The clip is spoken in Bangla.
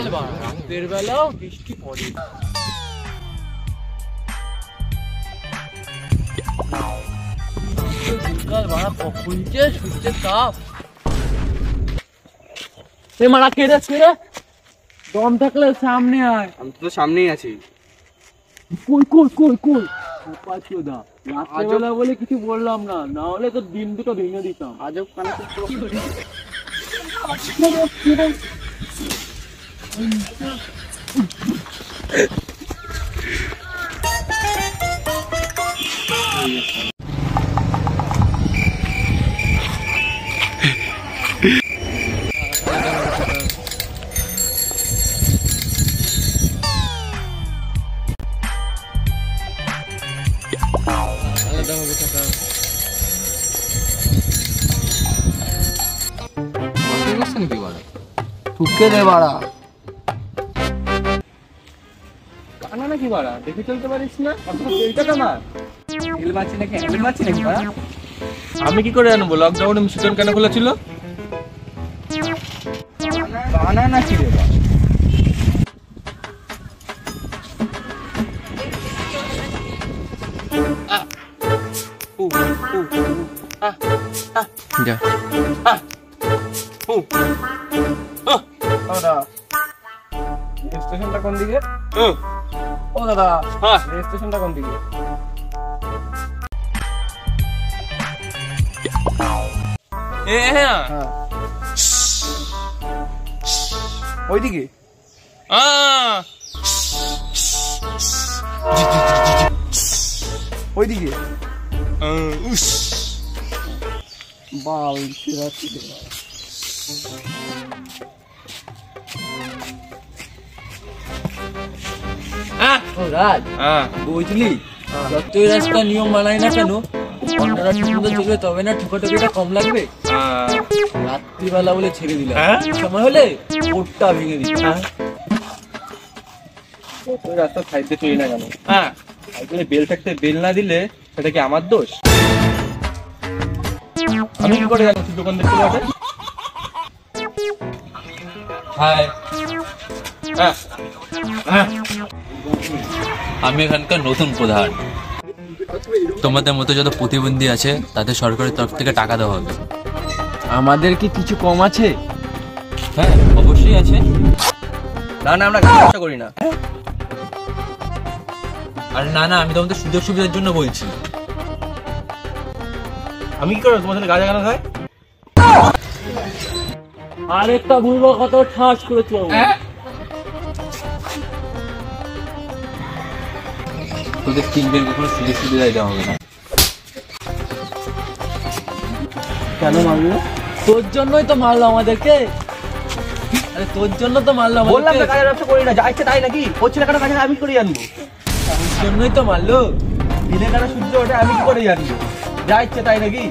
রাতের বেলাও বৃষ্টি পড়ে। কখন যে সূর্যের তাপ। মারা কেটে ছেড়ে দম থাকলে সামনে আয়। আমি তো সামনেই আছি। কই কই কই কই রাত্রেবেলা বলে কিছু বললাম না, না হলে তো দিন দুটো ভেঙে দিতাম। আজব কানে ঠুকে দে বাড়া। কানা নাকি বাড়া, দেখে চলতে পারিস না? আমি কি করে জানবো লকডাউনে মিশন কেন খোলা ছিল? কানা নাকি রে বাড়া? যা দাদা স্টেশনটা কোন দিকে? ও দাদা স্টেশনটা কোন দিকে? ওইদিকে। ওইদিকে বাল বুঝলি, যতই রাস্তা নিয়ম মানাই না কেন ঘন্টাটা ঠিক মতো চলবে, তবে না ঠোকাঠুকিটা কম লাগবে। রাত্রিবেলা বলে ছেড়ে দিলাম, সময় হলে ওরটা ভেঙে দিচ্ছি। রাস্তা সাইডে চলি না কেন? বেল থাকতে বেল না দিলে সেটা কি আমার দোষ? আমি কি করে জানি দোকান দেখতে পাবে? আমি এখানকার নতুন প্রধান। তোমাদের মতো যত প্রতিবন্ধী আছে তাদের সরকারের তরফ থেকে টাকা দেওয়া হবে। আমাদের কি কিছু কম আছে? হ্যাঁ অবশ্যই আছে। না না, আমরা ব্যবসা করি না। আর না না, আমি তোমাদের সুযোগ সুবিধার জন্য বলছি। আমি কি করবো তোমাদের গাঁজা গানা খায়? আরেকটা ভুলবো কত ঠাস করেছো। তোদের কিনবেন কোনো সুযোগ সুবিধাই দেওয়া হবে না। কেন মারলো? তোর জন্যই তো মারলো আমাদেরকে। আরে তোর জন্য তো মারলো আমাদেরকে। বললাম তো গাঁজার ব্যবসা করি না, যা ইচ্ছে তাই নাকি? হচ্ছে না কেন গাঁজা আমি করে জানবো? তোর জন্যই তো মারলো। দিনে কেন সূর্য ওঠে আমি কি করে জানবো? যা ইচ্ছে তাই নাকি?